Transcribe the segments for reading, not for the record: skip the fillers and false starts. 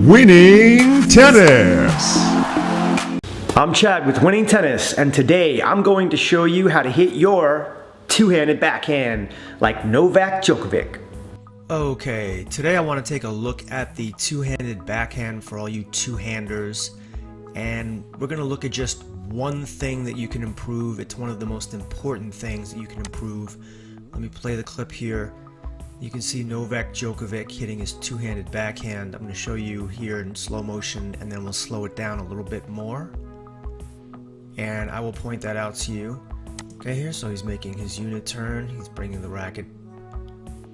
Winning Tennis. I'm Chad with Winning Tennis, and today I'm going to show you how to hit your two-handed backhand like Novak Djokovic. Okay, today I want to take a look at the two-handed backhand for all you two-handers, and we're going to look at just one thing that you can improve. It's one of the most important things that you can improve. Let me play the clip here. You can see Novak Djokovic hitting his two-handed backhand. I'm going to show you here in slow motion, and then we'll slow it down a little bit more. And I will point that out to you. Okay, here, so he's making his unit turn. He's bringing the racket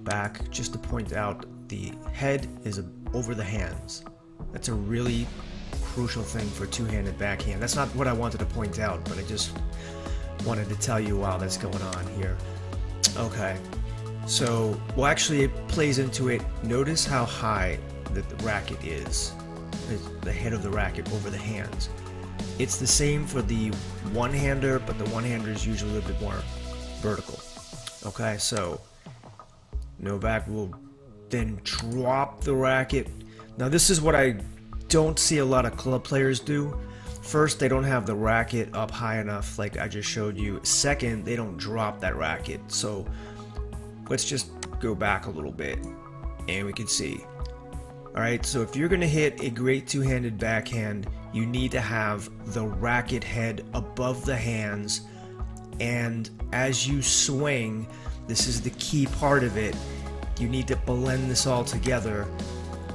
back just to point out the head is over the hands. That's a really crucial thing for two-handed backhand. That's not what I wanted to point out, but I just wanted to tell you while that's going on here. Okay. So, well, actually it plays into it. Notice how high the racket is, the head of the racket over the hands. It's the same for the one-hander, but the one-hander is usually a little bit more vertical. Okay, so Novak will then drop the racket. Now this is what I don't see a lot of club players do. First, they don't have the racket up high enough like I just showed you. Second, they don't drop that racket. So let's just go back a little bit and we can see. Alright, so if you're going to hit a great two-handed backhand, you need to have the racket head above the hands, and as you swing, this is the key part of it, you need to blend this all together.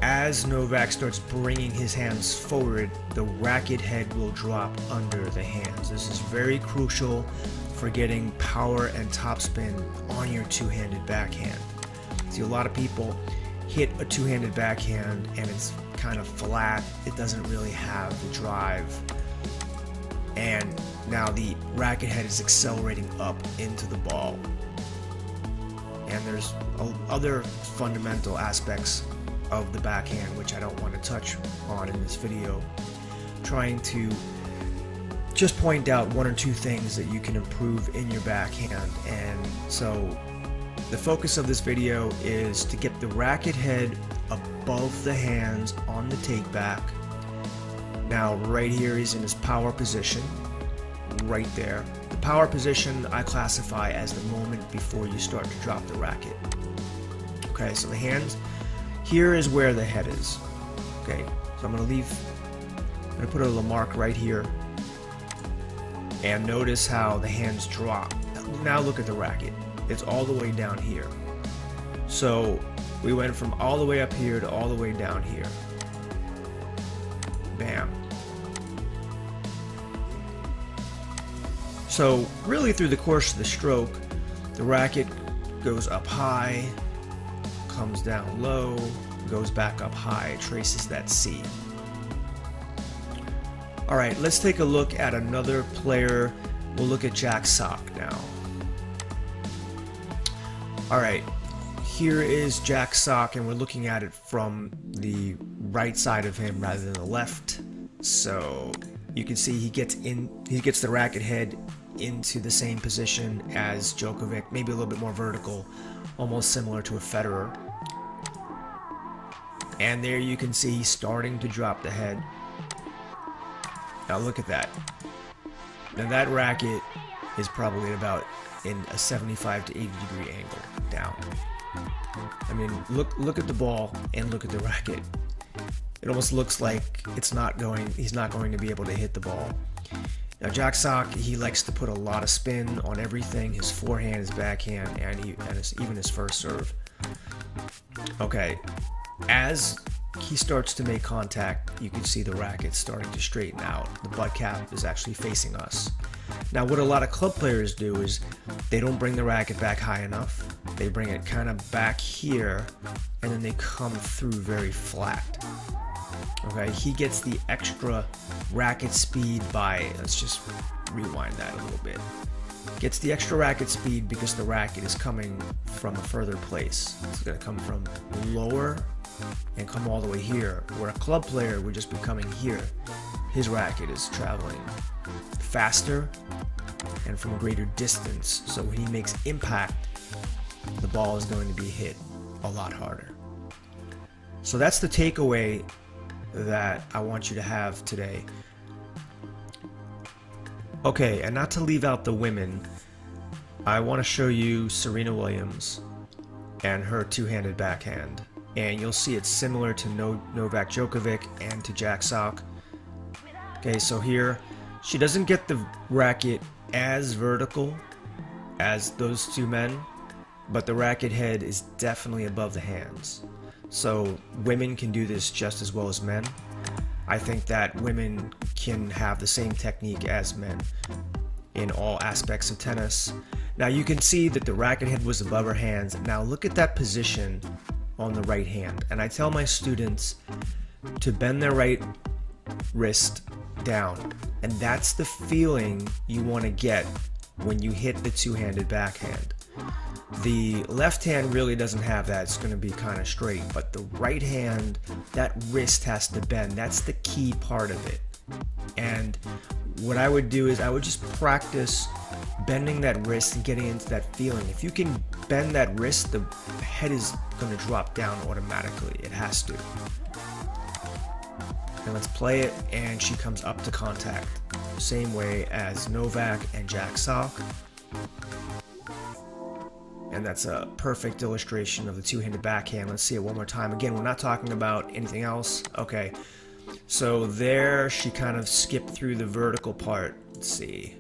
As Novak starts bringing his hands forward, the racket head will drop under the hands. This is very crucial for getting power and topspin on your two-handed backhand. See, a lot of people hit a two-handed backhand and it's kind of flat. It doesn't really have the drive. And now the racket head is accelerating up into the ball. And there's other fundamental aspects of the backhand which I don't want to touch on in this video. I'm trying to just point out one or two things that you can improve in your backhand. And so the focus of this video is to get the racket head above the hands on the take back. Now right here he's in his power position, right there. The power position I classify as the moment before you start to drop the racket. Okay, so the hands, here is where the head is. Okay, so I'm going to put a little mark right here. And notice how the hands drop. Now look at the racket. It's all the way down here. So we went from all the way up here to all the way down here. Bam. So really through the course of the stroke, the racket goes up high, comes down low, goes back up high, traces that C. Alright, let's take a look at another player. We'll look at Jack Sock now. Alright, here is Jack Sock, and we're looking at it from the right side of him rather than the left. So you can see he gets the racket head into the same position as Djokovic, maybe a little bit more vertical, almost similar to a Federer. And there you can see he's starting to drop the head. Now look at that. Now that racket is probably about in a 75 to 80 degree angle down. I mean, look at the ball and look at the racket. It almost looks like he's not going to be able to hit the ball. Now Jack Sock, he likes to put a lot of spin on everything, his forehand, his backhand, and even his first serve. Okay, as he starts to make contact, you can see the racket starting to straighten out. The butt cap is actually facing us. Now what a lot of club players do is they don't bring the racket back high enough. They bring it kind of back here, and then they come through very flat. Okay, he gets the extra racket speed by, let's just rewind that a little bit. Gets the extra racket speed because the racket is coming from a further place. It's going to come from lower and come all the way here, where a club player would just be coming here. His racket is traveling faster and from a greater distance, so when he makes impact, the ball is going to be hit a lot harder. So that's the takeaway that I want you to have today. Okay, and not to leave out the women, I want to show you Serena Williams and her two-handed backhand. And you'll see it's similar to Novak Djokovic and to Jack Sock. Okay, so here, she doesn't get the racket as vertical as those two men, but the racket head is definitely above the hands. So women can do this just as well as men. I think that women can have the same technique as men in all aspects of tennis. Now you can see that the racket head was above her hands. Now look at that position on the right hand. And I tell my students to bend their right wrist down. And that's the feeling you want to get when you hit the two-handed backhand. The left hand really doesn't have that. It's going to be kind of straight. But the right hand, that wrist has to bend. That's the key part of it. And what I would do is I would just practice bending that wrist and getting into that feeling. If you can bend that wrist, the head is going to drop down automatically. It has to. And let's play it, and she comes up to contact. Same way as Novak and Jack Sock. And that's a perfect illustration of the two-handed backhand. Let's see it one more time. Again, we're not talking about anything else. Okay, so there she kind of skipped through the vertical part. Let's see.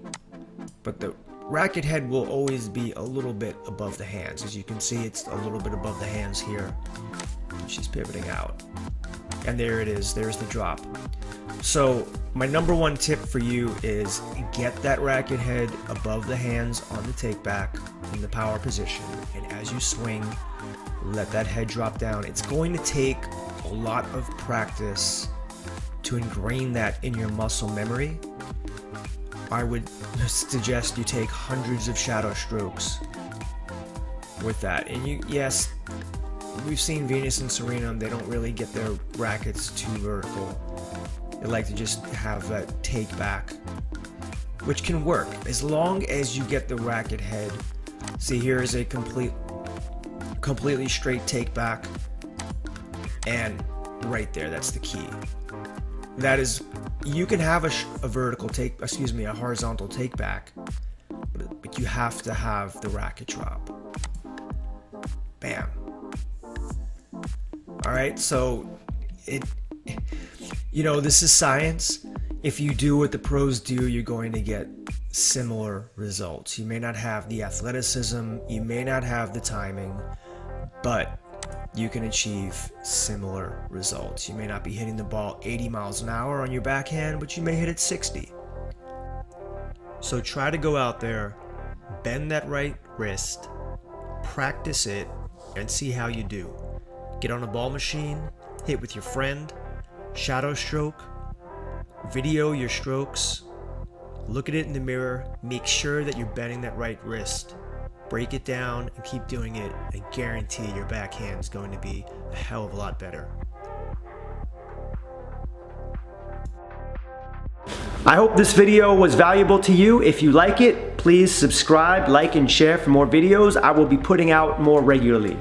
But the racket head will always be a little bit above the hands. As you can see, it's a little bit above the hands here. She's pivoting out. And there it is. There's the drop. So my number one tip for you is get that racket head above the hands on the take back in the power position. And as you swing, let that head drop down. It's going to take a lot of practice to ingrain that in your muscle memory. I would suggest you take hundreds of shadow strokes with that. And yes, we've seen Venus and Serena, they don't really get their rackets too vertical. They like to just have that take back, which can work as long as you get the racket head. See, here is a completely straight take back, and right there, that's the key. That is, you can have a horizontal take back, but you have to have the racket drop. Bam. All right, so this is science. If you do what the pros do, you're going to get similar results. You may not have the athleticism, you may not have the timing, but you can achieve similar results. You may not be hitting the ball 80 miles an hour on your backhand, but you may hit it 60. So try to go out there, bend that right wrist, practice it, and see how you do. Get on a ball machine, hit with your friend, shadow stroke, video your strokes, look at it in the mirror, make sure that you're bending that right wrist, break it down, and keep doing it. I guarantee your backhand is going to be a hell of a lot better. I hope this video was valuable to you. If you like it, please subscribe, like, and share for more videos. I will be putting out more regularly.